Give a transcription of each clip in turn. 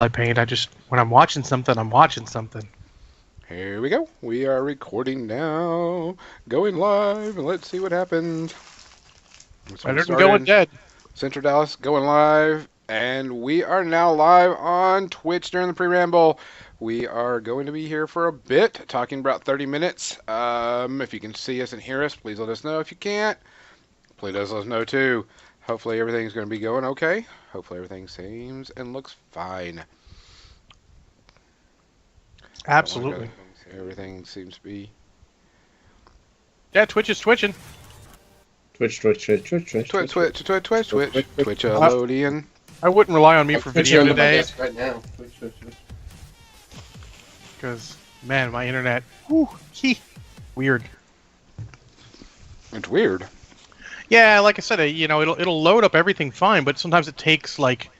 I paint. I just when I'm watching something, I'm watching something. Here we go. We are recording now. Going live, and let's see what happens. This one Better than going started. dead. Central Dallas going live, and we are now live on Twitch during the pre-ramble. We are going to be here for a bit, talking about 30 minutes. If you can see us and hear us, please let us know. If you can't, please let us know too. Hopefully everything's going to be going okay. Hopefully everything seems and looks fine. Absolutely. Everything seems to be Yeah, Twitch is twitching. Twitch. Twitch-a-loadian. I wouldn't rely on me I'm for twitching video under my today desk right now. Twitch. because man, my internet. Whew, weird. It's weird. Yeah, like I said, it'll load up everything fine, but sometimes it takes like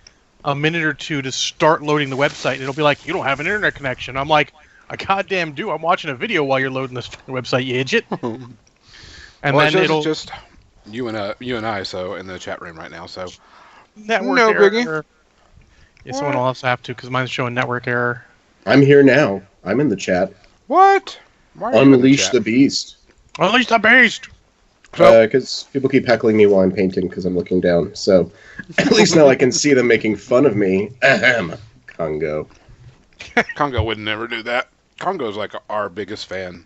a minute or two to start loading the website. And it'll be like, you don't have an internet connection. I'm like, I goddamn do. I'm watching a video while you're loading this website, you idiot. And well, then it's just you and I, so in the chat room right now. So network no error. biggie. Yeah, someone will also have to because mine's showing network error. I'm here now. I'm in the chat. What? Why are you in Unleash the chat? beast. Unleash the beast. Because people keep heckling me while I'm painting because I'm looking down. So at least now I can see them making fun of me. Ahem. Congo. Congo would never do that. Congo's like our biggest fan.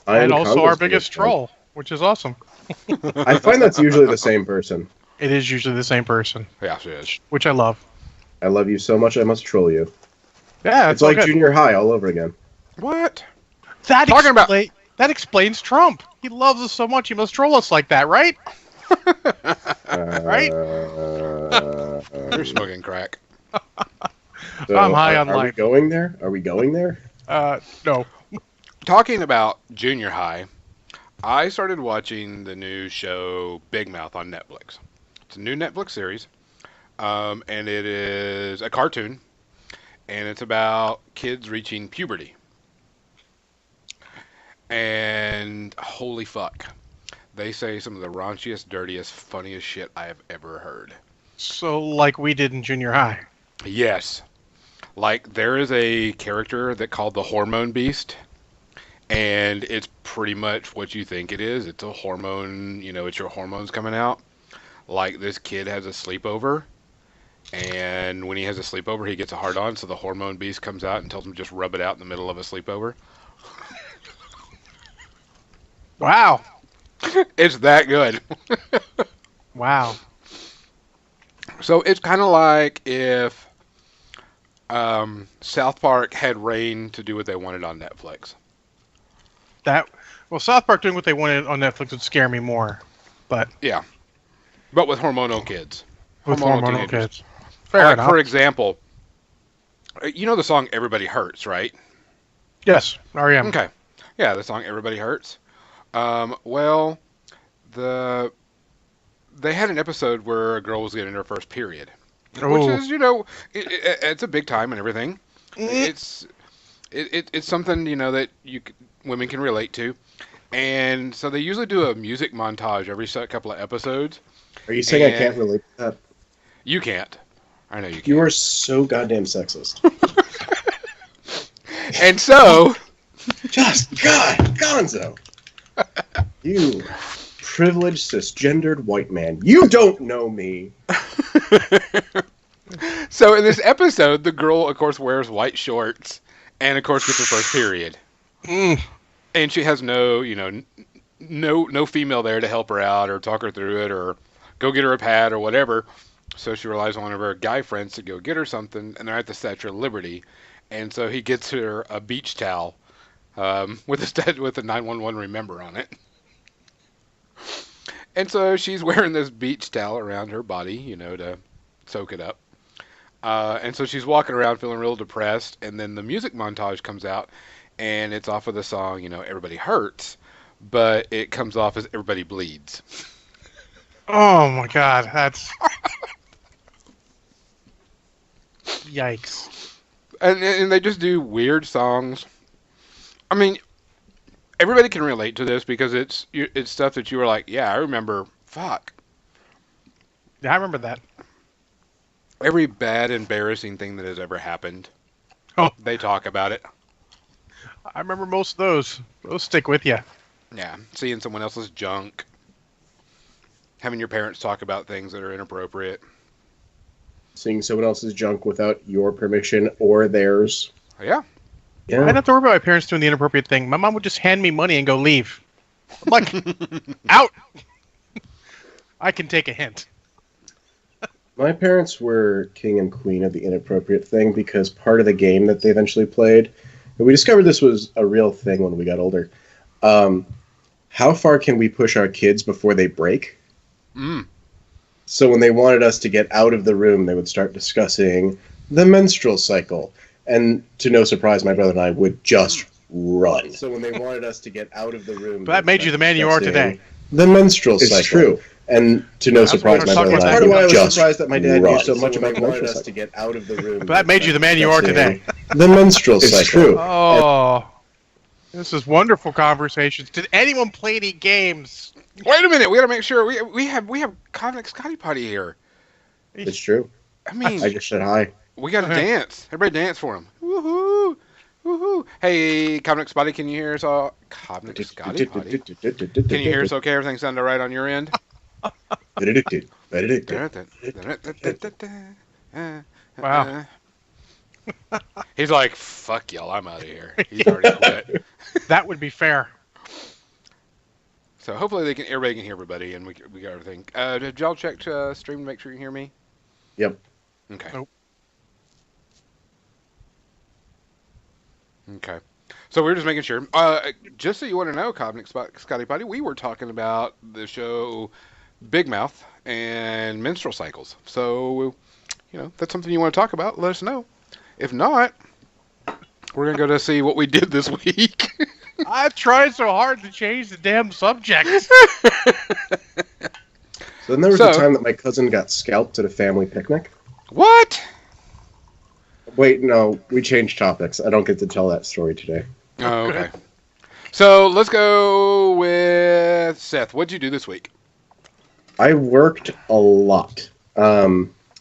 And also Congo's our biggest troll, which is awesome. I find that's usually the same person. It is usually the same person, Yes, it is. which I love. I love you so much I must troll you. Yeah, It's like junior high all over again. What? That explains Trump. He loves us so much, he must troll us like that, right? Right? You're smoking crack. So I'm high on Are we life. going there? Are we going there? No. Talking about junior high, I started watching the new show Big Mouth on Netflix. It's a new Netflix series, and it is a cartoon, and it's about kids reaching puberty. And holy fuck, they say some of the raunchiest, dirtiest, funniest shit I have ever heard. So, like we did in junior high. Yes. Like, there is a character that called the Hormone Beast, and it's pretty much what you think it is. It's a hormone, it's your hormones coming out. Like, this kid has a sleepover, and when he has a sleepover, he gets a hard on, so the Hormone Beast comes out and tells him to just rub it out in the middle of a sleepover. Wow. It's that good. Wow. So it's kind of like if South Park had reign to do what they wanted on Netflix. South Park doing what they wanted on Netflix would scare me more. But Yeah. But with hormonal kids. with hormonal teenagers. kids. Fair Like, enough. for example, you know the song Everybody Hurts, right? Yes, REM. Okay. Yeah, the song Everybody Hurts. Well, they had an episode where a girl was getting her first period. Which is, it's a big time and everything. It's something, that women can relate to. And so they usually do a music montage every couple of episodes. Are you saying I can't relate to that? You can't. I know you can't. You are so goddamn sexist. And so... Just God, Gonzo. You privileged cisgendered white man. You don't know me. So in this episode, the girl, of course, wears white shorts and, of course, gets her first period. And she has no female there to help her out or talk her through it or go get her a pad or whatever. So she relies on one of her guy friends to go get her something, and they're at the Statue of Liberty. And so he gets her a beach towel with a 911 remember on it. And so she's wearing this beach towel around her body, to soak it up. And so she's walking around feeling real depressed, and then the music montage comes out, and it's off of the song, Everybody Hurts, but it comes off as Everybody Bleeds. Oh my God, that's... Yikes. And they just do weird songs. I mean, everybody can relate to this because it's stuff that you were like, yeah, I remember, fuck. Yeah, I remember that. Every bad, embarrassing thing that has ever happened, Oh, they talk about it. I remember most of those. Those stick with you. Yeah, seeing someone else's junk, having your parents talk about things that are inappropriate. Seeing someone else's junk without your permission or theirs. Yeah. I didn't have to worry about my parents doing the inappropriate thing. My mom would just hand me money and go leave. I'm like, out! I can take a hint. My parents were king and queen of the inappropriate thing because part of the game that they eventually played, and we discovered this was a real thing when we got older. How far can we push our kids before they break? So when they wanted us to get out of the room, they would start discussing the menstrual cycle. And to no surprise, my brother and I would just run. So when they wanted us to get out of the room... But that made you the man you are today. The menstrual cycle. It's true. And to no surprise, my brother and I part of why I was surprised that my dad knew so much about the menstrual cycle. To get out of the room. But that made you the man you are today. The menstrual cycle. It's true. Oh, this is wonderful conversations. Did anyone play any games? Wait a minute, we gotta make sure we have Cosmic Scotty Potty here. It's true. I mean, I just said hi. We gotta dance. Everybody dance for him. Woohoo! Woohoo! Hey, Cosmic Spotty, can you hear us all? Cosmic Scotty Potty. Can you hear us okay? Everything sound all right on your end? Wow. He's like, fuck y'all, I'm out of here. He's already quit. That would be fair. So hopefully everybody can hear everybody, and we got everything. Did y'all check stream to make sure you can hear me? Yep. Okay. Nope. Okay. So we're just making sure. Just so you want to know, Cosmic Scotty Potty, we were talking about the show Big Mouth and menstrual cycles. So, if that's something you want to talk about, let us know. If not, we're going to go to see what we did this week. I've tried so hard to change the damn subject. So then there was a time that my cousin got scalped at a family picnic. What? Wait, no, we changed topics. I don't get to tell that story today. Oh, okay. So let's go with Seth. What'd you do this week? I worked a lot.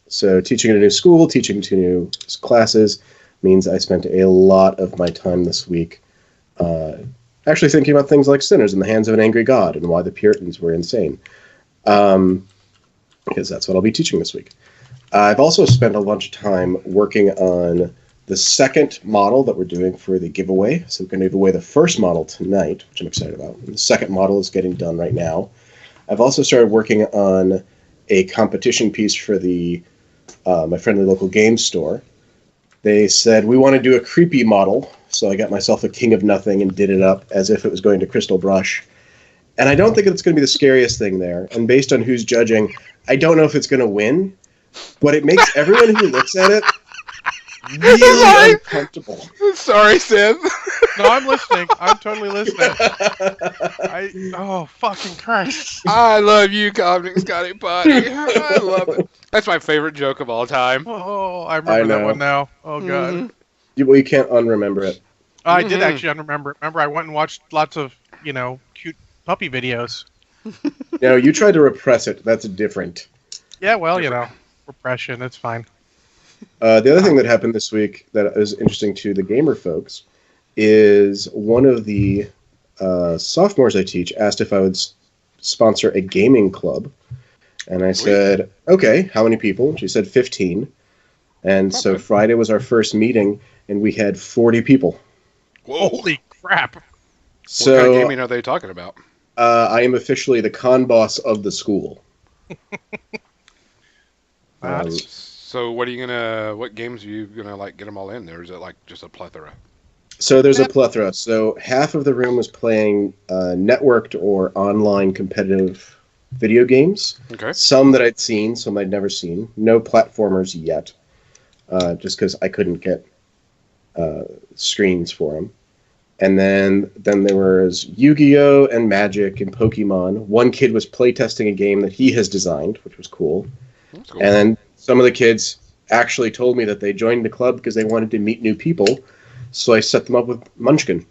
So teaching at a new school, teaching 2 new classes means I spent a lot of my time this week actually thinking about things like sinners in the hands of an angry God and why the Puritans were insane. Because that's what I'll be teaching this week. I've also spent a bunch of time working on the second model that we're doing for the giveaway. So we're going to give away the first model tonight, which I'm excited about. And the second model is getting done right now. I've also started working on a competition piece for the my friendly local game store. They said, we want to do a creepy model. So I got myself a King of Nothing and did it up as if it was going to Crystal Brush. And I don't think it's going to be the scariest thing there. And based on who's judging, I don't know if it's going to win. But it makes everyone who looks at it really uncomfortable. Sorry, Seth. No, I'm listening. I'm totally listening. Oh, fucking Christ. I love you, Cosmic Scotty Potty. I love it. That's my favorite joke of all time. Oh, I remember that one now. Oh, God. Mm-hmm. You can't unremember it. I did actually unremember it. Remember, I went and watched lots of, cute puppy videos. No, you tried to repress it. That's different. Yeah, well, repression, it's fine. The other thing that happened this week that is interesting to the gamer folks is one of the sophomores I teach asked if I would sponsor a gaming club. And I said, okay, how many people? And she said 15. And so Friday was our first meeting, and we had 40 people. Whoa. Holy crap. So, what kind of gaming are they talking about? I am officially the con boss of the school. So what games are you gonna get them all in there? Or is it just a plethora? So there's a plethora. So half of the room was playing networked or online competitive video games. Okay. Some that I'd seen, some I'd never seen. No platformers yet, just because I couldn't get screens for them. And then there was Yu-Gi-Oh! And Magic and Pokemon. One kid was playtesting a game that he has designed, which was cool. That's cool. And then some of the kids actually told me that they joined the club because they wanted to meet new people. So I set them up with Munchkin.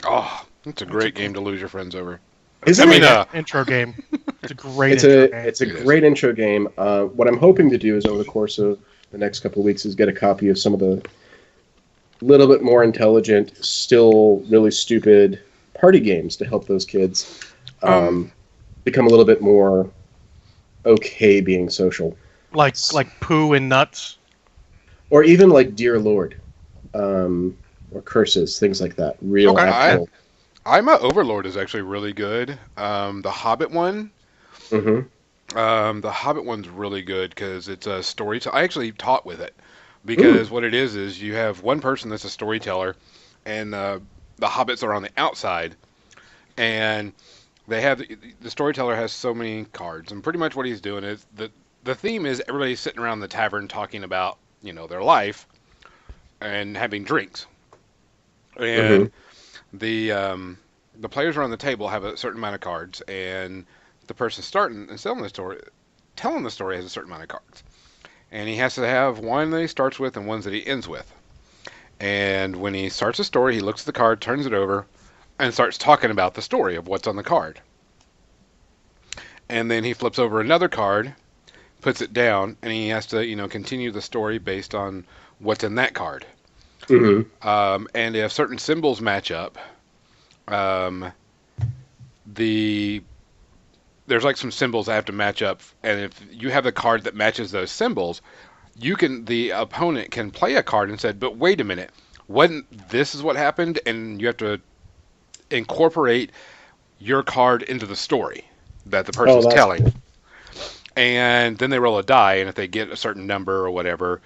Oh, that's a great game to lose your friends over. Isn't it? Intro game. It's a great It's intro a game. it's a great intro game. What I'm hoping to do is over the course of the next couple of weeks is get a copy of some of the little bit more intelligent, still really stupid party games to help those kids become a little bit more okay being social. Like Pooh and Nuts. Or even like Dear Lord, or Curses, things like that. Real actual. I'm a Overlord is actually really good. The Hobbit one. Mm-hmm. The Hobbit one's really good because it's a story. I actually taught with it because what it is you have one person that's a storyteller, and the hobbits are on the outside, and they have the storyteller has so many cards, and pretty much what he's doing is the theme is everybody's sitting around the tavern talking about their life and having drinks, and the players around the table have a certain amount of cards, and the person starting and telling the story has a certain amount of cards. And he has to have one that he starts with and ones that he ends with. And when he starts a story, he looks at the card, turns it over, and starts talking about the story of what's on the card. And then he flips over another card, puts it down, and he has to, continue the story based on what's in that card. Mm-hmm. And if certain symbols match up, there's like some symbols that have to match up, and if you have the card that matches those symbols, the opponent can play a card and said, but wait a minute, this is what happened, and you have to incorporate your card into the story that the person's telling. Cool. And then they roll a die, and if they get a certain number or whatever,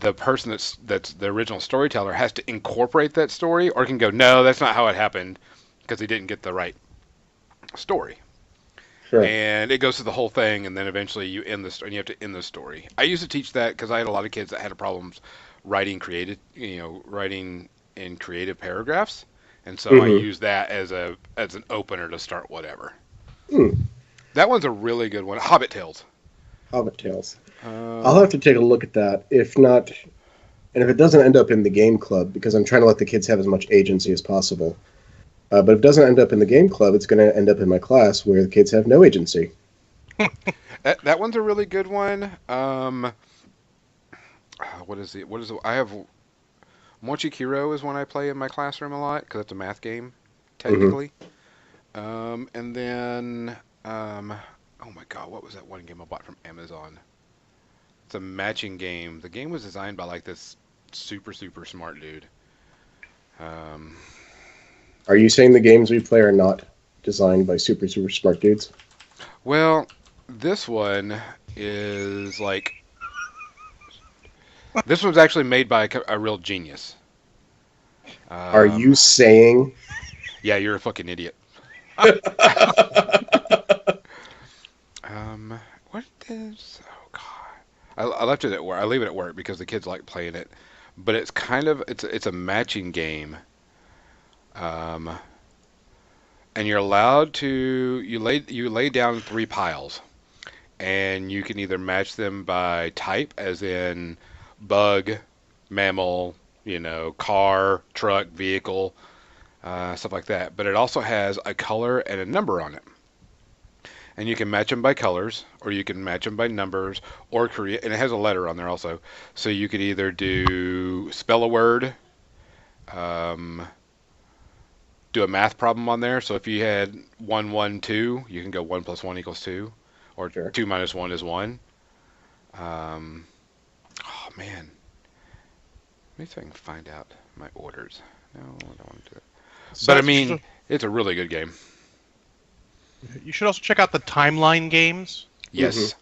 the person that's the original storyteller has to incorporate that story, or can go, no, that's not how it happened, because he didn't get the right story. Sure. And it goes through the whole thing, and then eventually you end and you have to end the story. I used to teach that because I had a lot of kids that had problems writing in creative paragraphs, and so I used that as an opener to start whatever. That one's a really good one. Hobbit Tales. Hobbit Tales. I'll have to take a look at that. If not, and if it doesn't end up in the game club, because I'm trying to let the kids have as much agency as possible. But if it doesn't end up in the game club, it's going to end up in my class where the kids have no agency. That one's a really good one. What is it? I have Mochikiro is one I play in my classroom a lot because it's a math game, technically. And then, oh my god, what was that one game I bought from Amazon? It's a matching game. The game was designed by like this super smart dude. Are you saying the games we play are not designed by super smart dudes? Well, this one is like... This one's actually made by a real genius. Are you saying... Yeah, you're a fucking idiot. What is... Oh, God. I left it at work. I leave it at work because the kids like playing it. But it's kind of... It's a matching game. And you're allowed to you lay down 3 piles, and you can either match them by type, as in bug, mammal, car, truck, vehicle, stuff like that. But it also has a color and a number on it, and you can match them by colors, or you can match them by numbers, or create. And it has a letter on there also, so you could either spell a word. Do a math problem on there. So if you had 1, 1, 2, you can go 1 + 1 = 2, or sure. 2 - 1 is 1. Oh man, let me see if I can find out my orders. No, I don't want to do it. But I mean, it's a really good game. You should also check out the Timeline games. Yes,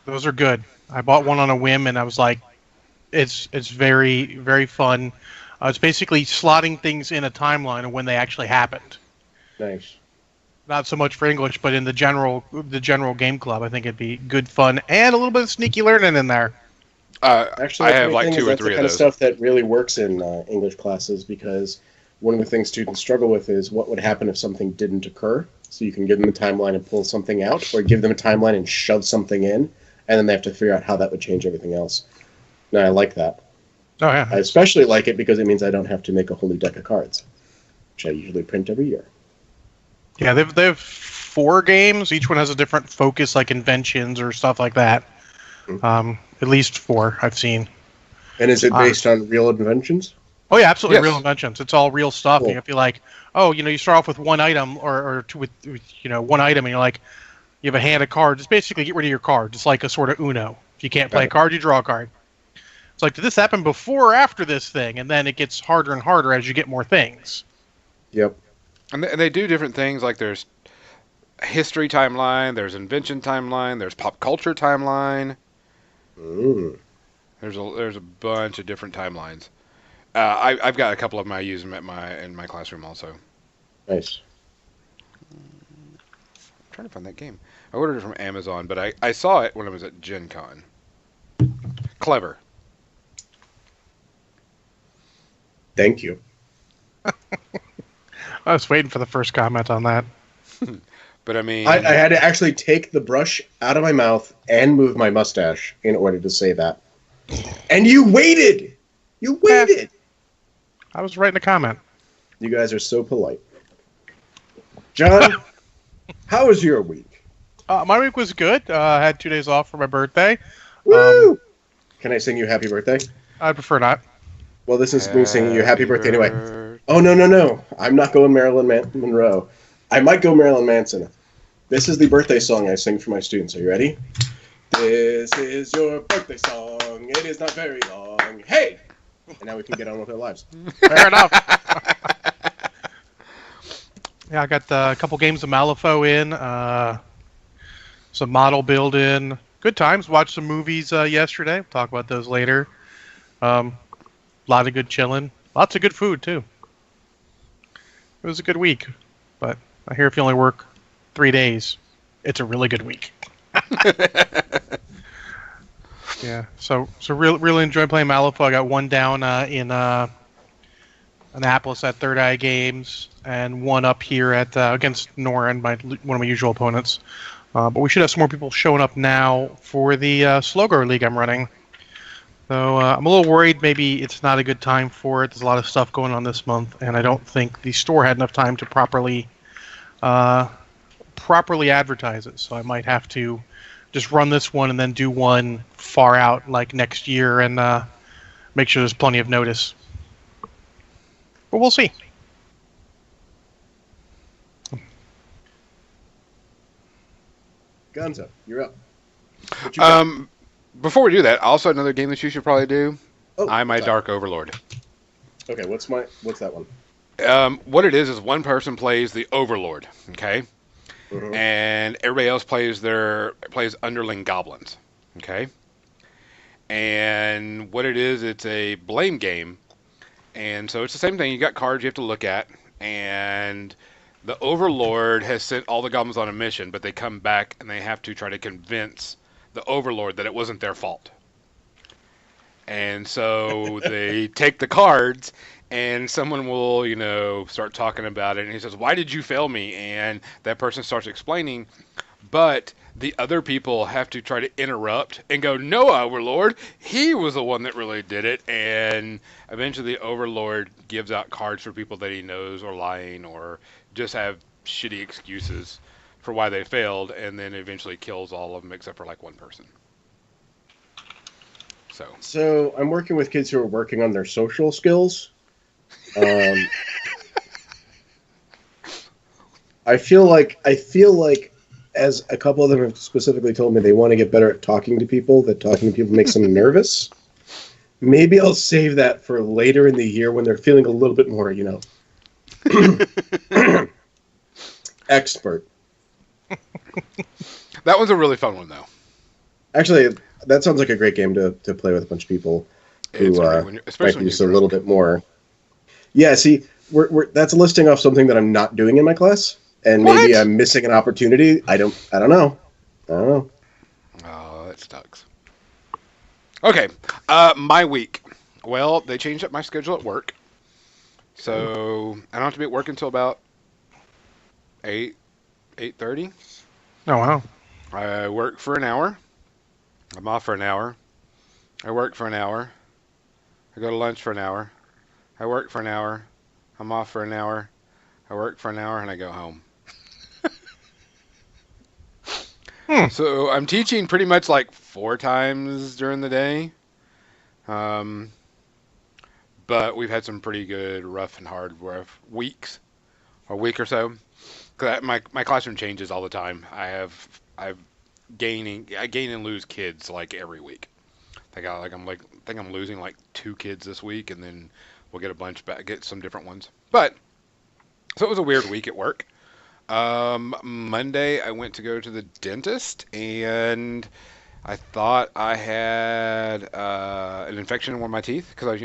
those are good. I bought one on a whim, and I was like, it's very fun. It's basically slotting things in a timeline of when they actually happened. Nice. Not so much for English, but in the general game club, I think it'd be good fun and a little bit of sneaky learning in there. Actually, I have like 2 or 3 of those. That's the kind of stuff that really works in English classes, because one of the things students struggle with is what would happen if something didn't occur. So you can give them a timeline and pull something out, or give them a timeline and shove something in, and then they have to figure out how that would change everything else. Now, I like that. Oh, yeah. I especially like it because it means I don't have to make a whole new deck of cards, which I usually print every year. Yeah, they've 4 games. Each one has a different focus, like inventions or stuff like that. At least 4 I've seen. And is it based on real inventions? Oh yeah, absolutely real Yes. inventions. It's all real stuff. Cool. You have to be like, oh, you start off with one item or two with one item, and you're like, you have a hand of cards. Just basically get rid of your card. Just like a sort of Uno. If you can't play a card, you draw a card. It's like, did this happen before or after this thing? And then it gets harder and harder as you get more things. Yep. And they do different things. Like there's history timeline, there's invention timeline, there's pop culture timeline. Mm. There's a bunch of different timelines. I've got a couple of them I use them in my classroom also. Nice. I'm trying to find that game. I ordered it from Amazon, but I saw it when I was at Gen Con. Clever. Thank you. I was waiting for the first comment on that. But I mean, I had to actually take the brush out of my mouth and move my mustache in order to say that. And you waited! You waited! I was writing a comment. You guys are so polite. John, how was your week? My week was good. I had 2 days off for my birthday. Woo! Can I sing you happy birthday? I'd prefer not. Well, this is me singing you happy birthday anyway. Oh, no. I'm not going Marilyn Monroe. I might go Marilyn Manson. This is the birthday song I sing for my students. Are you ready? This is your birthday song. It is not very long. Hey! And now we can get on with our lives. Fair enough. Yeah, I got a couple games of Malifaux in, some model build in. Good times. Watched some movies yesterday. We'll talk about those later. A lot of good chilling. Lots of good food, too. It was a good week. But I hear if you only work 3 days, it's a really good week. Yeah, so really enjoyed playing Malifaux. I got 1 down in Annapolis at Third Eye Games, and 1 up here at against Norin, one of my usual opponents. But we should have some more people showing up now for the Slowgrower League I'm running. So I'm a little worried maybe it's not a good time for it. There's a lot of stuff going on this month, and I don't think the store had enough time to properly advertise it. So I might have to just run this one and then do one far out like next year and make sure there's plenty of notice. But we'll see. Gonzo, you're up. What you got? Before we do that, also another game that you should probably do. Oh, I'm my sorry. Dark Overlord. Okay, what's that one? What it is one person plays the Overlord, okay, Mm-hmm. and everybody else plays underling goblins, okay. And what it is, it's a blame game, and so it's the same thing. You got cards you have to look at, and the Overlord has sent all the goblins on a mission, but they come back and they have to try to convince the Overlord that it wasn't their fault. And so they take the cards, and someone will, start talking about it, and he says, "Why did you fail me?" And that person starts explaining, but the other people have to try to interrupt and go, "No, Overlord, he was the one that really did it." And eventually the Overlord gives out cards for people that he knows are lying or just have shitty excuses for why they failed, and then eventually kills all of them except for like 1 person. So I'm working with kids who are working on their social skills. I feel like, as a couple of them have specifically told me they want to get better at talking to people, that talking to people makes them nervous. Maybe I'll save that for later in the year when they're feeling a little bit more, expert. That was a really fun one, though. Actually, that sounds like a great game to play with a bunch of people who might be just a little bit more. Yeah, see, that's listing off something that I'm not doing in my class, and maybe I'm missing an opportunity. I don't know. Oh, that sucks. Okay, my week. Well, they changed up my schedule at work, so I don't have to be at work until about 8:30. Oh, wow. I work for an hour. I'm off for an hour. I work for an hour. I go to lunch for an hour. I work for an hour. I'm off for an hour. I work for an hour, and I go home. So I'm teaching pretty much like 4 times during the day. Um, but we've had some pretty good rough and hard weeks, a week or so. 'Cause my classroom changes all the time. I've I gain and lose kids like every week. I think I'm losing like 2 kids this week, and then we'll get a bunch back, get some different ones. But so it was a weird week at work. Monday I went to go to the dentist, and I thought I had an infection in one of my teeth because I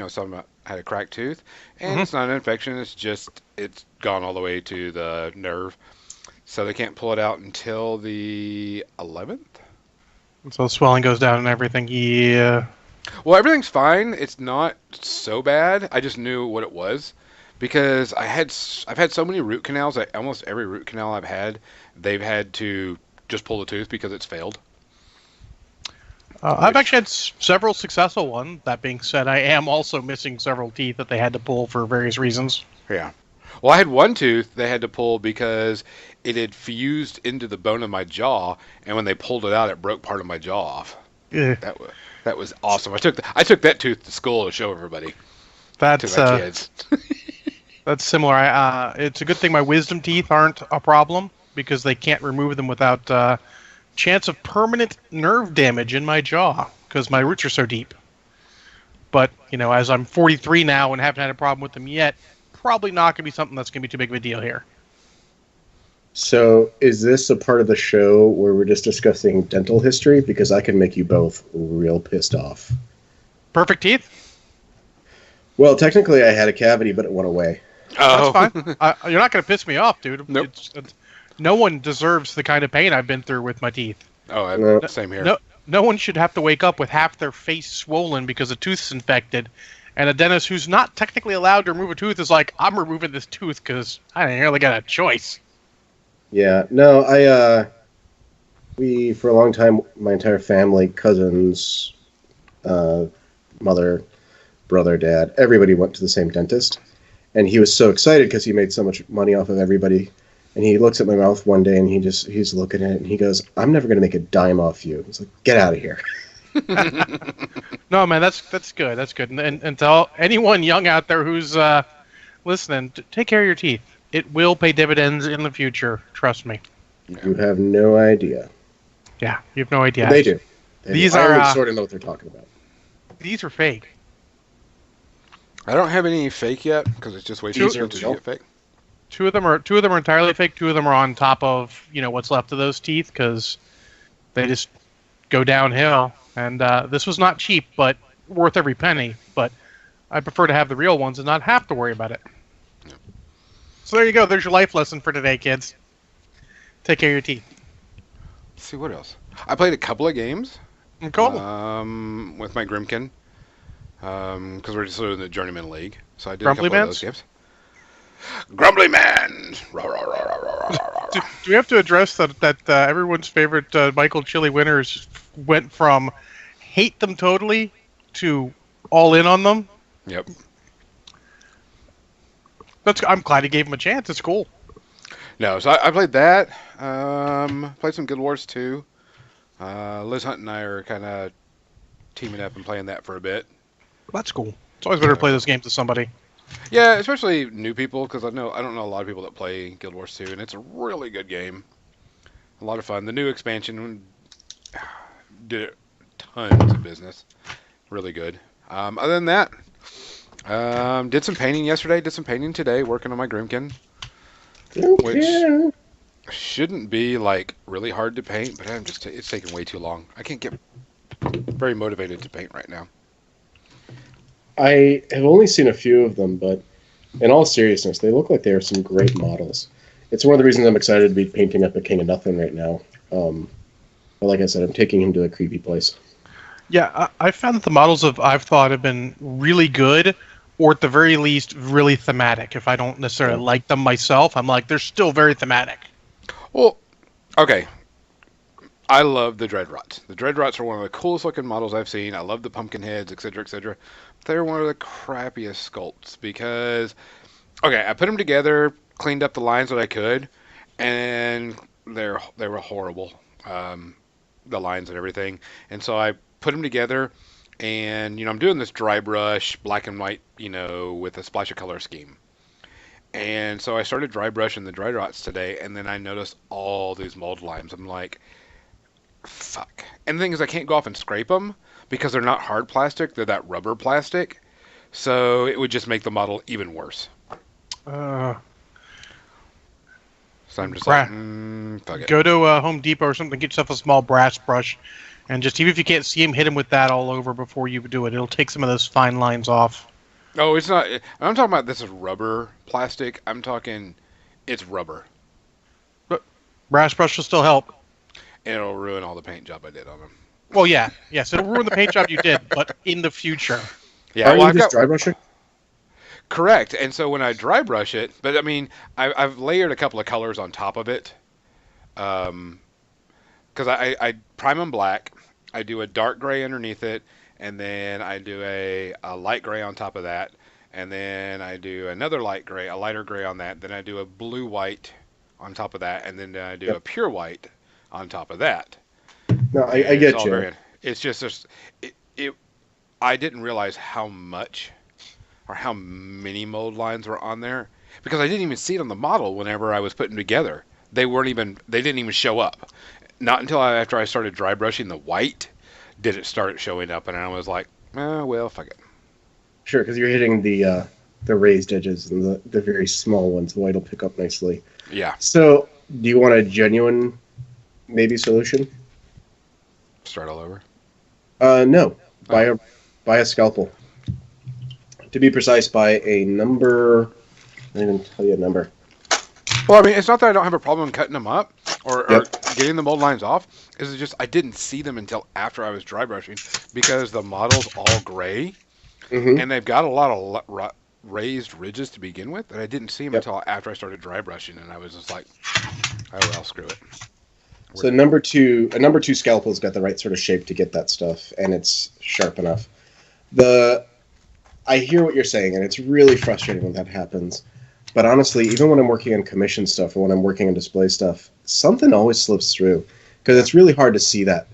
had a cracked tooth, and it's not an infection. It's gone all the way to the nerve, so they can't pull it out until the 11th. So swelling goes down and everything. Yeah. Well, everything's fine. It's not so bad. I just knew what it was because I've had so many root canals. Almost every root canal I've had, they've had to just pull the tooth because it's failed. I've actually had several successful ones. That being said, I am also missing several teeth that they had to pull for various reasons. Yeah. Well, I had one tooth they had to pull because it had fused into the bone of my jaw, and when they pulled it out, it broke part of my jaw off. Yeah. That was awesome. I took that tooth to school to show everybody. That's to my kids. That's similar. It's a good thing my wisdom teeth aren't a problem because they can't remove them without chance of permanent nerve damage in my jaw because my roots are so deep. But, as I'm 43 now and haven't had a problem with them yet, probably not going to be something that's going to be too big of a deal here. So, is this a part of the show where we're just discussing dental history? Because I can make you both real pissed off. Perfect teeth? Well, technically I had a cavity, but it went away. Oh. That's fine. You're not going to piss me off, dude. Nope. No one deserves the kind of pain I've been through with my teeth. Oh, same here. No one should have to wake up with half their face swollen because a tooth's infected. And a dentist who's not technically allowed to remove a tooth is like, I'm removing this tooth because I didn't really got a choice. Yeah, no, we, for a long time, my entire family, cousins, mother, brother, dad, everybody went to the same dentist. And he was so excited because he made so much money off of everybody. And he looks at my mouth one day and he's looking at it and he goes, I'm never going to make a dime off you. He's like, get out of here. No, man, that's good. That's good. And to anyone young out there who's listening, take care of your teeth. It will pay dividends in the future. Trust me. You have no idea. Yeah, you have no idea. They do. These I are always sort of know what they're talking about. These are fake. I don't have any fake yet because it's just way too expensive to get fake. Two of them are entirely fake. 2 of them are on top of what's left of those teeth because they just go downhill. And this was not cheap, but worth every penny. But I prefer to have the real ones and not have to worry about it. Yeah. So there you go. There's your life lesson for today, kids. Take care of your teeth. Let's see what else. I played a couple of games. Cool. With my Grimkin. Because we're just in the Journeyman League. So I did Grumbly a couple of those games. Grumbly Man! Do we have to address that everyone's favorite Michael Chili winners went from hate them totally to all in on them? Yep. I'm glad he gave him a chance. It's cool. No, so I played that. Played some Guild Wars 2. Liz Hunt and I are kind of teaming up and playing that for a bit. That's cool. It's always better to play those games with somebody. Yeah, especially new people, because I don't know a lot of people that play Guild Wars 2, and it's a really good game. A lot of fun. The new expansion did tons of business. Really good. Other than that, did some painting yesterday, did some painting today, working on my Grimkin. Which shouldn't be like really hard to paint, but it's taking way too long. I can't get very motivated to paint right now. I have only seen a few of them, but in all seriousness, they look like they are some great models. It's one of the reasons I'm excited to be painting up a King of Nothing right now. But like I said, I'm taking him to a creepy place. Yeah, I found that the models I've thought have been really good, or at the very least, really thematic. If I don't necessarily like them myself, I'm like, they're still very thematic. Well, okay. I love the Dreadrots. The Dreadrots are one of the coolest looking models I've seen. I love the pumpkin heads, etc., etc. They're one of the crappiest sculpts because, okay, I put them together, cleaned up the lines that I could, and they were horrible. the lines and everything. And so I put them together, and I'm doing this dry brush, black and white, with a splash of color scheme. And so I started dry brushing the dry dots today, and then I noticed all these mold lines. I'm like, fuck. And the thing is, I can't go off and scrape them because they're not hard plastic; they're that rubber plastic. So it would just make the model even worse. Uh, So I'm just Bra- like, fuck it. Go to Home Depot or something, get yourself a small brass brush, and just, even if you can't see him, hit him with that all over before you do it. It'll take some of those fine lines off. Oh, it's not. I'm talking about this is rubber plastic. I'm talking, it's rubber. But brass brush will still help. And it'll ruin all the paint job I did on them. Well, yeah. Yes, it'll ruin the paint job you did, but in the future. Yeah, Are well, you just dry brushing? correct. And so when I dry brush it, but I mean, I've layered a couple of colors on top of it. Because I prime them black. I do a dark gray underneath it, and then I do a light gray on top of that, and then I do another light gray, a lighter gray on that. Then I do a blue white on top of that, and then I do a pure white on top of that. No, I get you. It's just I didn't realize how much or how many mold lines were on there because I didn't even see it on the model whenever I was putting together. They didn't even show up. Not until after I started dry brushing the white did it start showing up, and I was like, oh, well, fuck it. Sure, because you're hitting the raised edges and the very small ones. The white will pick up nicely. Yeah. So, do you want a genuine maybe solution? Start all over. No. Buy a scalpel. To be precise, buy a number. I didn't even tell you a number. Well, I mean, it's not that I don't have a problem cutting them up or getting the mold lines off. It's just I didn't see them until after I was dry brushing because the model's all gray and they've got a lot of raised ridges to begin with, and I didn't see them until after I started dry brushing, and I was just like, oh well, screw it. So a number two scalpel's got the right sort of shape to get that stuff, and it's sharp enough. I hear what you're saying, and it's really frustrating when that happens. But honestly, even when I'm working on commission stuff or when I'm working on display stuff, something always slips through because it's really hard to see that.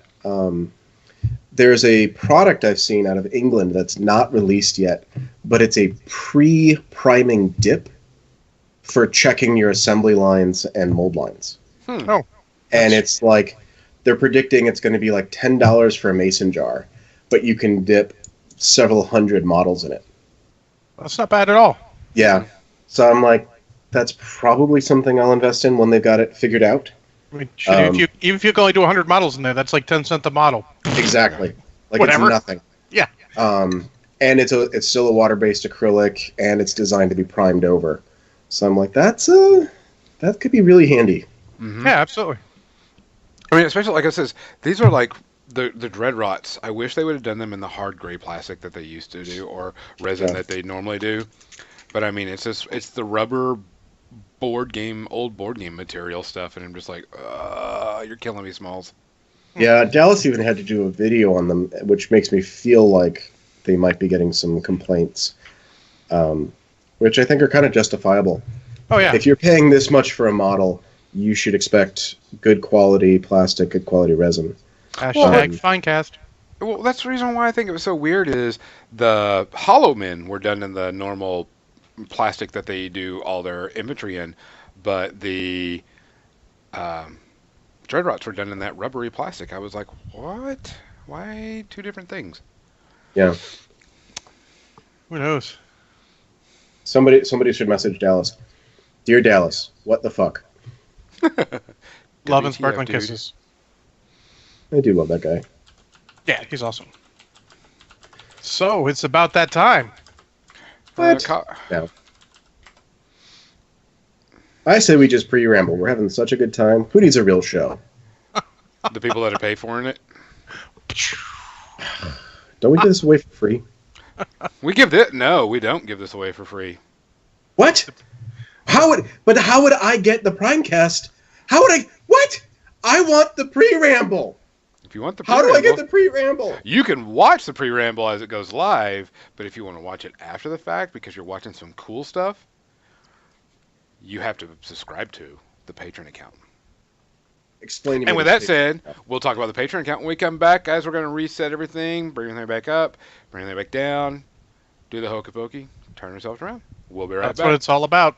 There's a product I've seen out of England that's not released yet, but it's a pre-priming dip for checking your assembly lines and mold lines. Oh. And it's like, they're predicting it's going to be like $10 for a mason jar, but you can dip several hundred models in it. That's not bad at all. Yeah. So I'm like, that's probably something I'll invest in when they've got it figured out. I mean, even if you can only do 100 models in there, that's like 10 cents a model. Exactly. Like Whatever. It's nothing. Yeah. And it's still a water-based acrylic, and it's designed to be primed over. So I'm like, that could be really handy. Mm-hmm. Yeah, absolutely. I mean, especially like I says, these are like the dread rots. I wish they would have done them in the hard gray plastic that they used to do or resin that they normally do. But I mean, it's the rubber old board game material stuff, and I'm just like, you're killing me, Smalls. Yeah, Dallas even had to do a video on them, which makes me feel like they might be getting some complaints, which I think are kind of justifiable. Oh, yeah. If you're paying this much for a model, you should expect good quality plastic, good quality resin. Hashtag Finecast. Well, that's the reason why I think it was so weird is the hollow men were done in the normal plastic that they do all their inventory in, but the dread rots were done in that rubbery plastic. I was like, what? Why two different things? Yeah. Who knows? Somebody should message Dallas. Dear Dallas, what the fuck? Love and WTF, sparkling dude. kisses. I do love that guy. Yeah, he's awesome. So, it's about that time. What? No. I say we just pre-ramble. We're having such a good time. Who needs a real show? The people that are pay for it. Don't we give this away for free? We give this. No, we don't give this away for free. What? How would I get the Primecast? How would I? What? I want the pre-ramble. If you want the How do I get pre-ramble, the pre-ramble? You can watch the pre-ramble as it goes live, but if you want to watch it after the fact because you're watching some cool stuff, you have to subscribe to the Patreon account. explain to me. And with this that big- said, we'll talk about the Patreon account when we come back, guys. We're going to reset everything, bring everything back up, bring everything back down, do the hokey pokey, turn ourselves around. We'll be right That's back. what it's all about.